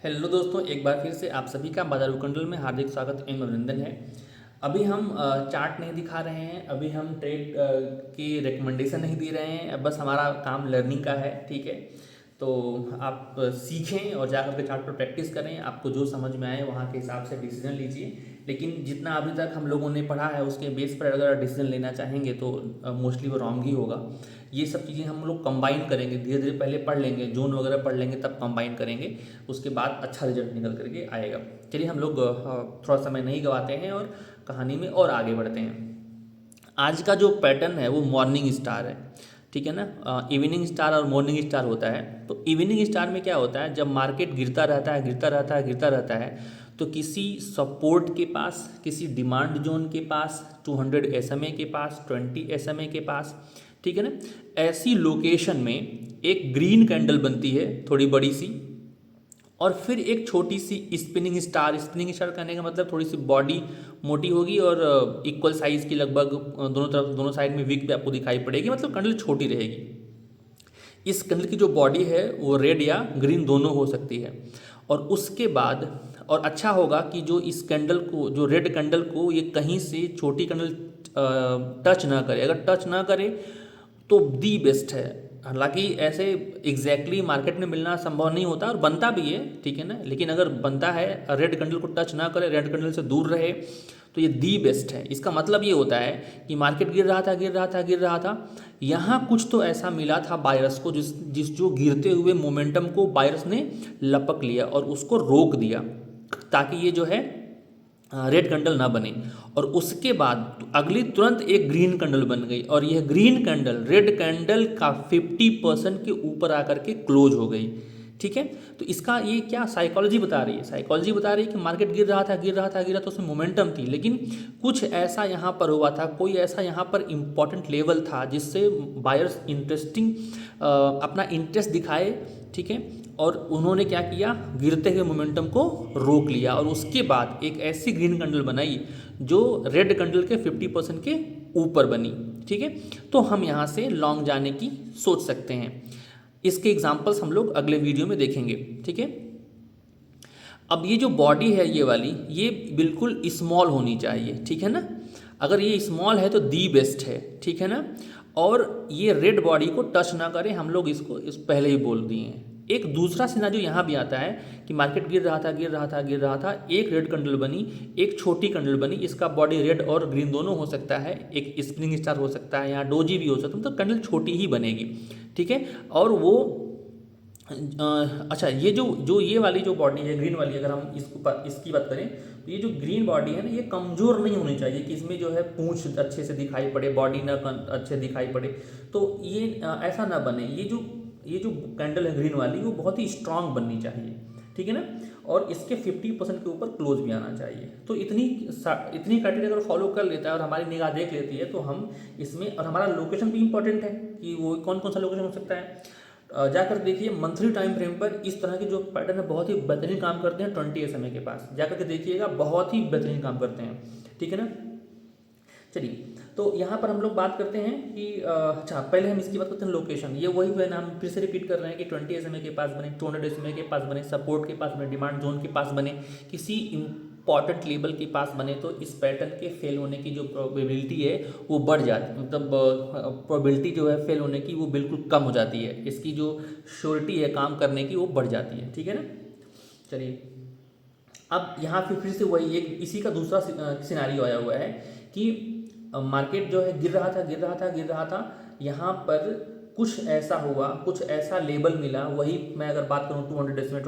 Hello दोस्तों, एक बार फिर से आप सभी का बाजार कुंडल में हार्दिक स्वागत एवं अभिनंदन है। अभी हम चार्ट नहीं दिखा रहे हैं, अभी हम ट्रेड की रिकमेंडेशन नहीं दे रहे हैं। अब बस हमारा काम लर्निंग का है, ठीक है। तो आप सीखें और जाकर के चार्ट पर प्रैक्टिस करें, आपको जो समझ में आए वहाँ के हिसाब से डिसीजन लीजिए। लेकिन जितना अभी तक हम लोगों ने पढ़ा है उसके बेस पर अगर डिसीजन लेना चाहेंगे तो मोस्टली वो रॉन्ग ही होगा। ये सब चीज़ें हम लोग कंबाइन करेंगे, धीरे धीरे पहले पढ़ लेंगे, जोन वगैरह पढ़ लेंगे, तब कंबाइन करेंगे, उसके बाद अच्छा रिजल्ट निकल करके आएगा। चलिए हम लोग थोड़ा समय नहीं गवाते हैं और कहानी में और आगे बढ़ते हैं। आज का जो पैटर्न है वो मॉर्निंग स्टार है, ठीक है ना। इवनिंग स्टार और मॉर्निंग स्टार होता है। तो इवनिंग स्टार में क्या होता है, जब मार्केट गिरता रहता है गिरता रहता है गिरता रहता है तो किसी सपोर्ट के पास, किसी डिमांड जोन के पास, 200 SMA के पास, 20 SMA के पास, ठीक है ना, ऐसी लोकेशन में एक ग्रीन कैंडल बनती है थोड़ी बड़ी सी, और फिर एक छोटी सी स्पिनिंग स्टार। स्पिनिंग स्टार कहने का मतलब थोड़ी सी बॉडी मोटी होगी और इक्वल साइज की, लगभग दोनों तरफ दोनों साइड में विक भी आपको दिखाई पड़ेगी, मतलब कैंडल छोटी रहेगी। इस कैंडल की जो बॉडी है वो रेड या ग्रीन दोनों हो सकती है। और उसके बाद और अच्छा होगा कि जो इस कैंडल को, जो रेड कैंडल को, ये कहीं से छोटी कैंडल टच ना करे। अगर टच ना करे तो दी बेस्ट है। हालांकि ऐसे एग्जैक्टली मार्केट में मिलना संभव नहीं होता और बनता भी है, ठीक है ना, लेकिन अगर बनता है, रेड कैंडल को टच ना करे, रेड कैंडल से दूर रहे, तो ये दी बेस्ट है। इसका मतलब ये होता है कि मार्केट गिर रहा था गिर रहा था गिर रहा था, यहाँ कुछ तो ऐसा मिला था बायर्स को, जिस जो गिरते हुए मोमेंटम को बायर्स ने लपक लिया और उसको रोक दिया, ताकि ये जो है रेड कैंडल ना बने। और उसके बाद अगली तुरंत एक ग्रीन कैंडल बन गई और यह ग्रीन कैंडल रेड कैंडल का 50% के ऊपर आकर के क्लोज हो गई, ठीक है। तो इसका ये क्या साइकोलॉजी बता रही है, साइकोलॉजी बता रही है कि मार्केट गिर रहा था गिर रहा था गिर रहा था, उसमें मोमेंटम थी, लेकिन कुछ ऐसा यहाँ पर हुआ था, कोई ऐसा यहाँ पर इंपॉर्टेंट लेवल था जिससे बायर्स अपना इंटरेस्ट दिखाए, ठीक है। और उन्होंने क्या किया, गिरते हुए मोमेंटम को रोक लिया और उसके बाद एक ऐसी ग्रीन कैंडल बनाई जो रेड कैंडल के 50% के ऊपर बनी, ठीक है। तो हम यहाँ से लॉन्ग जाने की सोच सकते हैं। इसके एग्जाम्पल्स हम लोग अगले वीडियो में देखेंगे, ठीक है। अब ये जो बॉडी है ये वाली, ये बिल्कुल स्मॉल होनी चाहिए, ठीक है ना। अगर ये स्मॉल है तो दी बेस्ट है, ठीक है ना। और ये रेड बॉडी को टच ना करें, हम लोग इसको इस पहले ही बोल दिए हैं। एक दूसरा सिनारियो यहाँ भी आता है कि मार्केट गिर रहा था गिर रहा था गिर रहा था, एक रेड कैंडल बनी, एक छोटी कैंडल बनी, इसका बॉडी रेड और ग्रीन दोनों हो सकता है, एक स्प्रिंग स्टार हो सकता है, यहाँ डोजी भी हो सकता है, मतलब कैंडल छोटी ही बनेगी, ठीक है। और वो अच्छा, ये जो जो ये वाली जो बॉडी है ग्रीन वाली, अगर हम इसकी बात करें तो ये जो ग्रीन बॉडी है ना, ये कमज़ोर नहीं होनी चाहिए कि इसमें जो है पूंछ अच्छे से दिखाई पड़े, बॉडी ना अच्छे दिखाई पड़े। तो ये ऐसा ना बने। ये जो कैंडल है ग्रीन वाली, वो बहुत ही स्ट्रांग बननी चाहिए, ठीक है ना। और इसके 50% के ऊपर क्लोज भी आना चाहिए। तो इतनी क्राइटेरिया अगर फॉलो कर लेता है और हमारी निगाह देख लेती है तो हम इसमें, और हमारा लोकेशन भी इंपॉर्टेंट है कि वो कौन कौन सा लोकेशन हो सकता है। जाकर देखिए मंथली टाइम फ्रेम पर इस तरह के जो पैटर्न है बहुत ही बेहतरीन काम करते हैं। 20 SMA के पास जाकर के देखिएगा, बहुत ही बेहतरीन काम करते हैं, ठीक है ना। चलिए, तो यहाँ पर हम लोग बात करते हैं कि अच्छा, पहले हम इसकी बात करते हैं लोकेशन। ये वही है ना, हम फिर से रिपीट कर रहे हैं कि 20 SMA के पास बने, 200 SMA के पास बने, सपोर्ट के पास बने, डिमांड जोन के पास बने, किसी इंपॉर्टेंट लेवल के पास बने, तो इस पैटर्न के फेल होने की जो प्रोबेबिलिटी है वो बढ़ जाती, मतलब प्रोबेबिलिटी जो है फेल होने की वो बिल्कुल कम हो जाती है। इसकी जो श्योरिटी है काम करने की वो बढ़ जाती है, ठीक है ना। चलिए, अब यहाँ फिर से वही एक इसी का दूसरा सिनारियो आया हुआ है कि मार्केट जो है गिर रहा था गिर रहा था गिर रहा था, यहाँ पर कुछ ऐसा हुआ, कुछ ऐसा लेबल मिला, वही मैं अगर बात करूँ 200 SMA,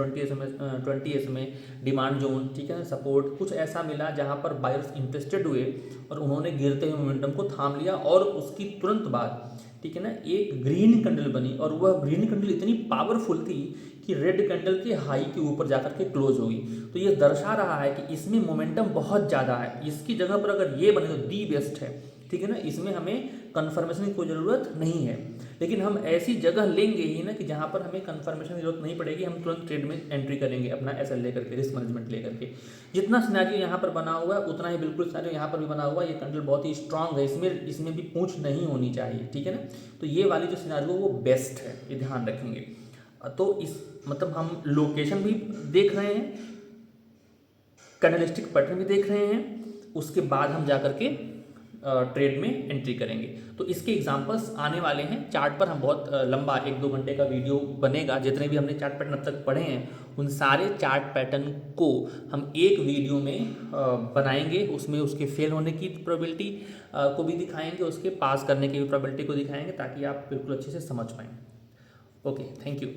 20 SMA डिमांड जोन, ठीक है ना, सपोर्ट, कुछ ऐसा मिला जहाँ पर बायर्स इंटरेस्टेड हुए और उन्होंने गिरते हुए मोमेंटम को थाम लिया। और उसकी तुरंत बाद, ठीक है ना, एक ग्रीन कैंडल बनी और वह ग्रीन कैंडल इतनी पावरफुल थी कि रेड कैंडल के हाई के ऊपर जाकर के क्लोज होगी। तो ये दर्शा रहा है कि इसमें मोमेंटम बहुत ज़्यादा है। इसकी जगह पर अगर ये बने तो दी बेस्ट है, ठीक है ना। इसमें हमें कन्फर्मेशन की कोई ज़रूरत नहीं है, लेकिन हम ऐसी जगह लेंगे ही ना कि जहाँ पर हमें कन्फर्मेशन की जरूरत नहीं पड़ेगी, हम तुरंत ट्रेड में एंट्री करेंगे अपना SL लेकर के, रिस्क मैनेजमेंट लेकर के। जितना सिनेरियो यहाँ पर बना हुआ है उतना ही बिल्कुल सिनेरियो यहाँ पर भी बना हुआ है। ये कैंडल बहुत ही स्ट्रांग है, इसमें भी पूंछ नहीं होनी चाहिए, ठीक है ना। तो ये वाली जो सिनेरियो वो बेस्ट है, ये ध्यान रखेंगे। तो इस मतलब हम लोकेशन भी देख रहे हैं, कैंडलस्टिक पैटर्न भी देख रहे हैं, उसके बाद हम जा करके ट्रेड में एंट्री करेंगे। तो इसके एग्जांपल्स आने वाले हैं। चार्ट पर हम बहुत लंबा 1-2 घंटे का वीडियो बनेगा। जितने भी हमने चार्ट पैटर्न अब तक पढ़े हैं उन सारे चार्ट पैटर्न को हम एक वीडियो में बनाएंगे। उसमें उसके फेल होने की प्रोबेबिलिटी को भी दिखाएंगे, उसके पास करने की भी प्रोबेबिलिटी को दिखाएंगे, ताकि आप बिल्कुल अच्छे से समझ पाएँ। Okay, thank you.